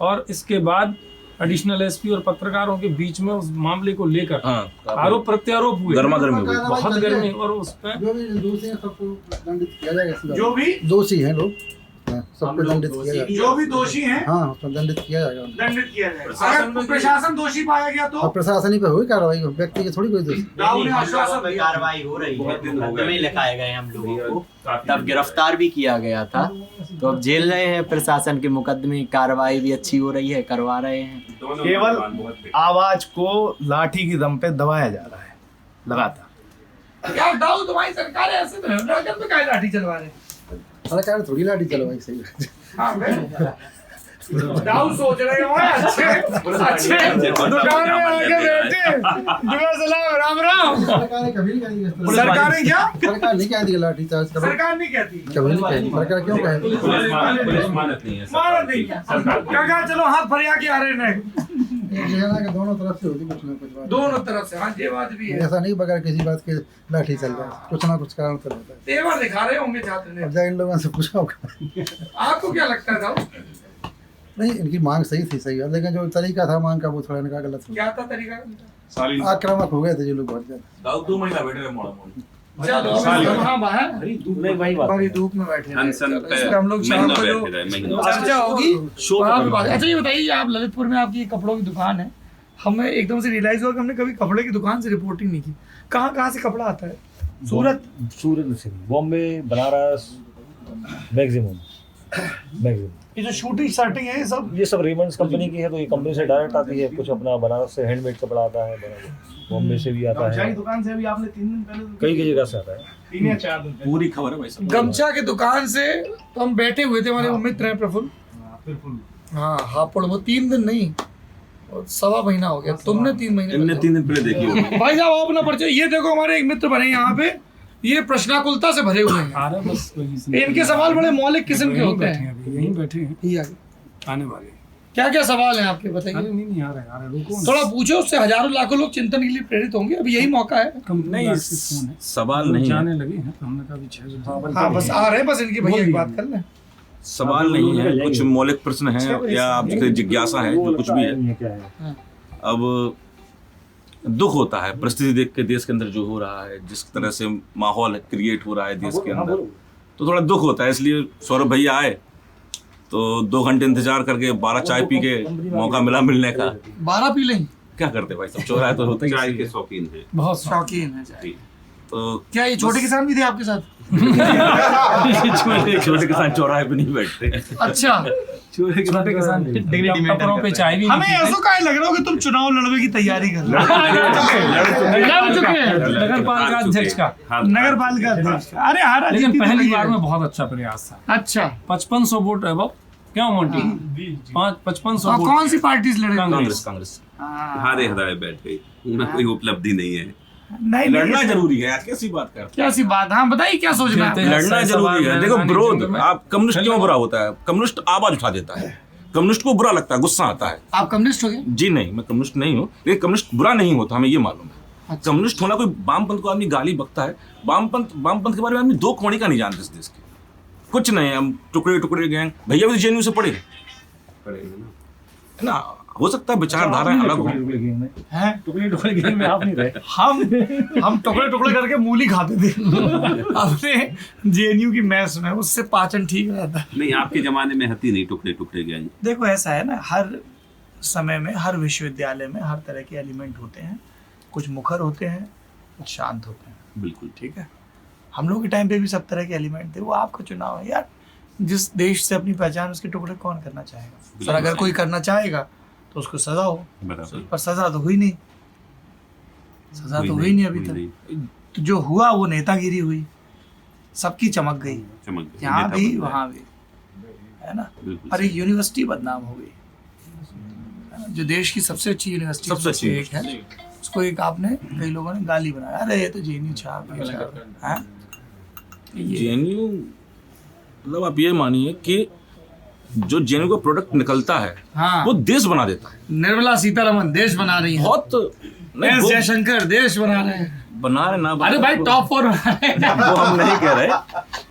C: और इसके बाद एडिशनल एसपी और पत्रकारों के बीच में उस मामले को लेकर आरोप प्रत्यारोप हुए,
E: गर्मागर्मी हुई,
C: बहुत गर्मी। और उस पे
L: जो भी दोषी हैं सबको दंडित किया जाएगा।
B: जो भी
L: दोषी हैं लोग, हाँ, सबको दंडित किया जाएगा।
B: जो भी दोषी हैं,
L: हाँ उसमें दंडित किया जाएगा।
B: दंडित किया जाएगा। अगर प्रशासन दोषी पाया गया तो
L: और प्रशासन ही पे हुई कार्रवाई, व्यक्ति की थोड़ी कोई दोषी।
B: दाऊ ने आश्वासन दिया।
K: कार्रवाई हो रही है, मुकदमे लिखाए गए हम लोगों को, तब गिरफ्तार भी किया गया था। तो अब झेल रहे हैं प्रशासन के मुकदमे, कार्रवाई भी अच्छी हो रही है, करवा रहे हैं।
M: केवल आवाज को लाठी की दम पे दबाया जा रहा है लगातार।
B: यार दाऊ तुम्हारी सरकार है, ऐसे तो नगर पे क्या लाठी चलवा रहे हैं?
L: सरकार थोड़ी लाठी चलवाई, सही
B: हाँ दाऊ सोच रहे हो अच्छे दुकान में आके बैठे, दुआ सलाम, राम राम।
L: सरकार ने कभी नहीं कही इस तरह।
B: सरकार ने क्या?
L: सरकार नहीं कहती लाठी चार्ज करो,
B: सरकार नहीं कहती,
L: कभी नहीं कहती। सरकार क्यों कहेगी?
H: मानत नहीं है,
B: मानत नहीं क्या? काका चलो हाथ फरिया के आ रहे हैं।
L: के दोनों तरफ से होती कुछ ना कुछ बात,
B: दोनों तरफ से। हाँ ये बात भी है,
L: ऐसा नहीं बगैर किसी बात के लाठी चल रहा है, कुछ ना कुछ कारण तो होता है।
B: तेवर दिखा रहे होंगे छात्र ने।
L: अब जाए इन लोगों से पूछा होगा।
B: आपको क्या लगता है दाऊ?
L: नहीं इनकी मांग सही थी, सही है, लेकिन जो तरीका था मांग का वो थोड़ा इनका गलत हो
B: क्या था तरीका?
L: गया। आक्रामक हो गए थे जो लोग बहुत ज्यादा।
E: 2 महीना बैठे रहे मोड़ा मोड़।
B: बड़ी धूप में बैठे
H: हम
B: हम लोग शाम को जो चर्चा होगी। अच्छा ये बताइए, आप ललितपुर में आपकी कपड़ों की दुकान है, हमें एकदम से रियलाइज हुआ कि हमने कभी कपड़े की दुकान से रिपोर्टिंग नहीं की। कहाँ से कपड़ा आता है? सूरत
E: से, बॉम्बे, बनारस, मैक्सिमम।
B: ये जो शूटिंग शर्टिंग है
E: ये सब रेमंड्स कंपनी की है, तो ये कंपनी से डायरेक्ट आती है। कुछ अपना बनारस से हैंडमेड कपड़ा आता है, बॉम्बे से भी आता है,
M: दुकान से भी आपने 3 दिन पहले
E: कई जगह से आता है।
M: 3 या 4 दिन
E: पूरी खबर है भाई साहब।
B: गमछा की दुकान से तो हम बैठे हुए थे, हमारे मित्र हैं प्रफुल्ल। हाँ हापुड़, वो 3 दिन नहीं और 1.25 महीना हो गया। तुमने 3 महीने,
E: 3 दिन पहले देखी होगी।
B: भाई साहब आप अपना परिचय। ये देखो हमारे एक मित्र बने यहाँ पे, ये प्रश्नाकुलता से भरे हुए हैं। इनके सवाल बड़े मौलिक किस्म के होते हैं।
C: यहीं बैठे हैं,
B: ये आगे
C: आने वाले।
B: क्या क्या सवाल हैं आपके, बताइए।
C: नहीं आ रहा है, रुको
B: थोड़ा पूछो, उससे हजारों लाखों लोग चिंतन के लिए प्रेरित होंगे। अभी यही मौका है।
C: नहीं
E: सवाल नहीं
C: जाने लगे हैं, तो हमने कहा भी 6 बजे।
B: हाँ बस आ रहे हैं, बस इनकी भैया की बात कर लें।
E: सवाल नहीं है, कुछ मौलिक प्रश्न है या आपकी जिज्ञासा है, जो कुछ भी है। अब दुख होता है परिस्थिति देख के, देश के अंदर जो हो रहा है, जिस तरह से माहौल क्रिएट हो रहा है देश के अंदर, तो थोड़ा दुख होता है। इसलिए सौरभ भैया आए तो 2 घंटे इंतजार करके 12 चाय पी के मौका मिला मिलने का।
B: 12 पी लें?
E: क्या करते भाई सब, चौराहे तो होते
H: चाय के शौकीन है,
B: बहुत शौकीन है चाय।
E: तो
B: क्या ये छोटे किसान भी थे आपके साथ?
E: छोटे किसान चौराहे पे नहीं बैठते।
B: अच्छा
C: छोटे किसान टपरों पे चाय भी।
B: हमें ऐसा काहे लग रहा हो कि तुम चुनाव लड़ने की तैयारी कर रहे हो? लड़ चुके हैं
C: नगर पालिका अध्यक्ष का,
B: नगर पालिका अध्यक्ष। अरे हारा,
C: लेकिन पहली बार में बहुत अच्छा प्रयास था।
B: अच्छा
C: 5500 वोट है वो, क्यों मोंटी? 5500 वोट।
B: कौन सी पार्टी से लड़े?
E: कांग्रेस
H: हारे हराए बैठ गई, उनमें कोई उपलब्धि नहीं है।
B: नहीं
E: लड़ना जरूरी है, कैसी बात करते हैं?
B: क्या सी बात? हाँ बताइए क्या सोचना है?
E: लड़ना जरूरी है। देखो विरोध, आप कम्युनिस्ट क्यों बुरा होता है? कम्युनिस्ट आवाज उठा देता है, कम्युनिस्ट को बुरा लगता है, गुस्सा आता है।
B: आप कम्युनिस्ट हो गए?
E: जी नहीं, मैं कम्युनिस्ट नहीं हूँ, लेकिन कम्युनिस्ट बुरा नहीं होता, हमें ये मालूम है।
N: कम्युनिस्ट होना, कोई वामपंथ को आदमी गाली बकता है, वामपंथ के बारे में आदमी दो कौड़ी का नहीं जानते इस देश के, कुछ नहीं। हम टुकड़े गैंग, भैया भी जेएनयू से पढ़े है ना, हो सकता है विचारधारा अलग हो।
E: टुकड़े गेम में आप नहीं रहे।
B: हम टुकड़े करके मूली खाते थे अपने जेएनयू की मैस में, उससे पाचन ठीक रहता।
H: नहीं, आपके जमाने में हती नहीं टुकड़े गैंग।
B: देखो ऐसा है ना, हर समय में हर विश्वविद्यालय में हर तरह के एलिमेंट होते हैं, कुछ मुखर होते हैं, कुछ शांत होते हैं।
H: बिल्कुल
B: ठीक है, हम लोग के टाइम पे भी सब तरह के एलिमेंट थे। वो आपका चुनाव है यार, जिस देश से अपनी पहचान, उसके टुकड़े कौन करना चाहेगा? सर अगर कोई करना चाहेगा तो उसको सजा हो, पर सजा तो हुई नहीं, सजा तो हुई नहीं अभी तक। तो जो हुआ वो नेतागिरी हुई, सबकी चमक गई, यहाँ भी वहाँ भी, है ना। और एक यूनिवर्सिटी बदनाम हो गई, जो देश की सबसे अच्छी यूनिवर्सिटी से एक है, उसको एक आपने कई लोगों ने गाली बनाया, अरे ये तो जेएनयू छाप है।
N: जेएनयू मतलब आप ये मानिए कि जो जेएनयू का प्रोडक्ट निकलता है,
B: हाँ,
N: वो देश बना देता है।
B: निर्मला सीतारमन देश बना रही है,
N: बहुत
B: एस जयशंकर देश बना रहे हैं,
N: बना रहे ना,
B: अरे भाई टॉप 4 बना रहे हैं।
N: वो हम नहीं कह रहे,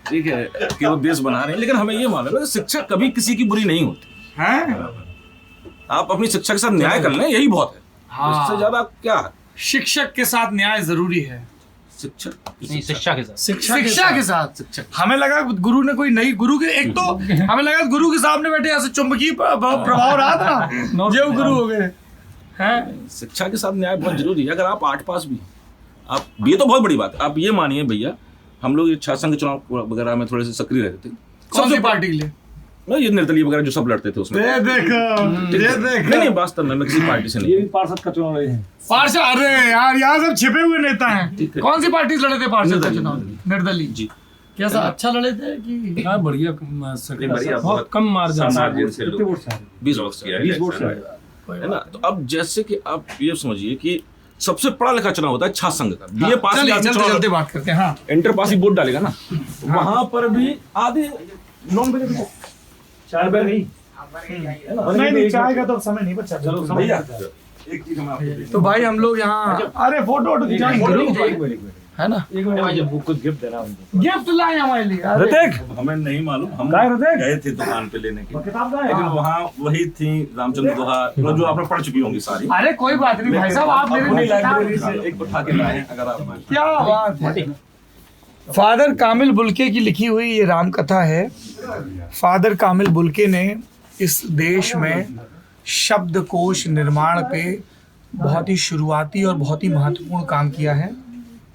N: ठीक है कि वो देश बना रहे हैं, लेकिन हमें ये मालूम है कि शिक्षा कभी किसी की बुरी नहीं होती
B: है।
N: आप अपनी शिक्षा के साथ न्याय कर लें, यही बहुत है।
B: हाँ,
N: इससे ज्यादा क्या है?
B: शिक्षक के साथ न्याय जरूरी है।
N: शिक्षा
G: के साथ,
B: शिक्षा के साथ हमें लगा गुरु ने कोई नई गुरु के, एक तो हमें लगा गुरु के सामने बैठे ऐसे चुंबकीय प्रभाव रहा था, जो गुरु हो गए हैं।
N: शिक्षा के साथ न्याय बहुत जरूरी है। अगर आप 8 पास भी, आप ये तो बहुत बड़ी बात है। आप ये मानिए भैया, हम लोग छात्र संघ के चुनाव वगैरह में थोड़े से सक्रिय रहते थे।
B: कौन सी पार्टी के लिए?
N: ये निर्दलीय वगैरह जो सब लड़ते थे उसमें। नहीं, वास्तव में किसी पार्टी से नहीं।
E: ये पार्षद का चुनाव लड़े हैं।
B: पार्षद, अरे यार यहाँ सब छिपे हुए नेता हैं। कौन सी पार्टी से लड़े थे पार्षद का चुनाव? निर्दलीय जी। कैसा, अच्छा लड़े थे कि?
C: हाँ, बढ़िया, बहुत कम मार्जिन से
N: 20 वोट से है ना। तो अब जैसे कि आप ये समझिए कि सबसे पढ़ा लिखा चुनाव होता है छात्र संघ का। बीए पास
B: चलते बात करते हैं। हाँ,
N: इंटर पास ही वोट डालेगा ना, वहां पर भी आधे नॉन वेज
E: 4 बार नहीं,
B: नहीं चाय का तो समय नहीं बचा।
E: चलो
N: भैया एक चीज हम आपको,
B: तो भाई हम लोग यहाँ, अरे फोटो है ना,
E: कुछ गिफ्ट देना उनको,
B: गिफ्ट लाए हमारे लिए।
N: हमें नहीं मालूम, हम गए थे दुकान पे लेने के, लेकिन वहाँ वही थी रामचंद्र दोहा जो आपने पढ़ चुकी होंगी सारी।
B: अरे कोई बात नहीं भाई साहब, आप मेरे
N: लाइब्रेरी से एक उठा के लाए, अगर आप।
B: क्या बात है। फादर कामिल बुल्के की लिखी हुई ये राम कथा है। फादर कामिल बुल्के ने इस देश में शब्दकोश निर्माण पे बहुत ही शुरुआती और बहुत ही महत्वपूर्ण काम किया है।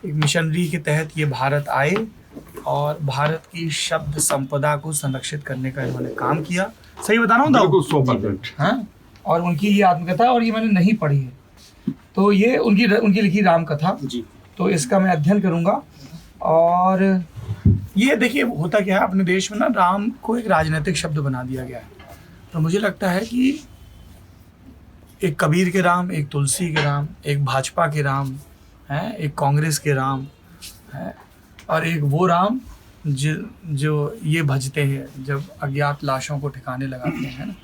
B: एक मिशनरी के तहत ये भारत आए और भारत की शब्द संपदा को संरक्षित करने का इन्होंने काम किया। सही बता रहा हूँ?
F: बिल्कुल 100%।
B: हाँ, और उनकी ये आत्मकथा, और ये मैंने नहीं पढ़ी है, तो ये उनकी लिखी राम कथा जी, तो इसका मैं अध्ययन करूँगा। और ये देखिए होता क्या है अपने देश में ना, राम को एक राजनीतिक शब्द बना दिया गया है। तो मुझे लगता है कि एक कबीर के राम, एक तुलसी के राम, एक भाजपा के राम है, एक कांग्रेस के राम है, और एक वो राम जो ये भजते हैं जब अज्ञात लाशों को ठिकाने लगाते हैं ना,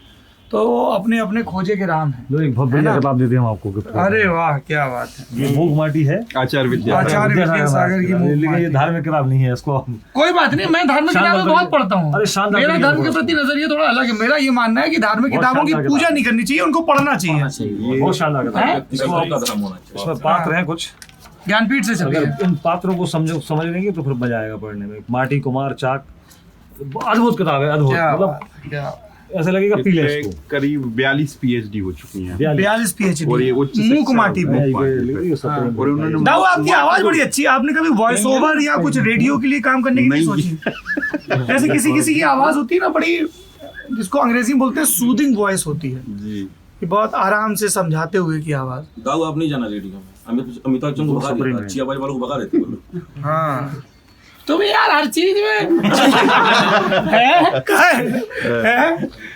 B: तो वो अपने अपने खोजे के राम हैं।
E: लो एक बहुत बढ़िया किताब देते हैं हम आपको।
B: अरे वाह, क्या बात है।
E: ये मूक माटी है,
F: आचार्य
B: विद्यासागर की,
E: लेकिन ये धार्मिक किताब नहीं है, इसको
B: कोई बात नहीं, मैं धार्मिक किताबें बहुत पढ़ता हूँ।
E: अरे शानदार,
B: मेरा धर्म के प्रति नजरिया थोड़ा अलग है। मेरा ये मानना है कि धार्मिक किताबों की पूजा नहीं करनी चाहिए, उनको पढ़ना चाहिए।
E: बहुत शानदार किताब है। इसमें पात्र हैं कुछ
B: ज्ञानपीठ से चले,
E: अगर इन पात्रों को समझ लेंगे तो फिर मजा आएगा पढ़ने में। माटी, कुमार, चाक, अद्भुत किताब है, अद्भुत। मतलब ऐसा लगेगा पी ले इसको।
F: करीब 42 पीएचडी हो चुकी हैं।
B: 42 पीएचडी
F: और ये उच्च
B: मूक माटी पे। दाऊ, आपकी आवाज बड़ी अच्छी है। आपने कभी वॉइस ओवर या कुछ रेडियो के लिए काम करने की नहीं सोची? जैसे किसी की आवाज होती है ना, बड़ी, जिसको अंग्रेजी में बोलते हैं सूदिंग वॉइस होती है जी, कि बहुत आराम से समझाते हुए की आवाज।
N: दाऊ आप नहीं जाना रेडियो में, अमिताभ बच्चन को भगा देते, अच्छी आवाज वालों को भगा देते हैं।
B: हाँ, तुम यार हर चीज में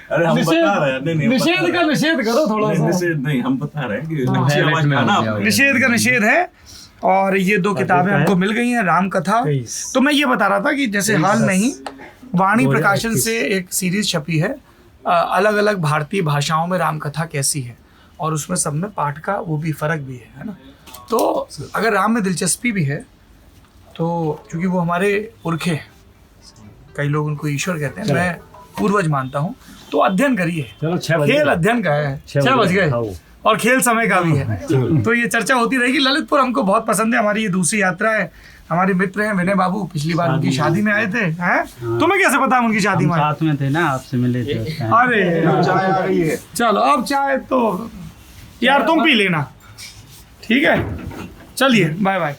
N: अरे हम बता रहे हैं, नहीं
B: निषेध का निषेध करो थोड़ा सा।
N: निषेध नहीं, हम बता रहे हैं कि अच्छी आवाज में ना,
B: निषेध का निषेध है। और ये 2 किताबें हमको मिल गई हैं, राम कथा। तो मैं ये बता रहा था कि जैसे हाल में ही वाणी प्रकाशन से एक सीरीज छपी है, अलग अलग भारतीय भाषाओं में राम कथा कैसी है, और उसमें सब में पाठ का वो भी फर्क भी है ना। तो अगर राम में दिलचस्पी भी है तो क्योंकि वो हमारे पुरखे, कई लोग उनको ईश्वर कहते हैं, मैं पूर्वज मानता हूँ, तो अध्ययन करिए।
C: चलो 6 बजे
B: खेल अध्ययन का है, 6 बज गए और खेल समय का भी है, तो ये चर्चा होती रहेगी। ललितपुर हमको बहुत पसंद है, हमारी ये दूसरी यात्रा है। हमारे मित्र हैं विनय बाबू, पिछली बार उनकी शादी में आए थे। हैं तुम्हें कैसे पता उनकी शादी में?
O: साथ में थे ना, आपसे मिले थे।
B: अरे चाय आ गई है, चलो अब चाय तो यार तुम पी लेना, ठीक है? चलिए बाय बाय।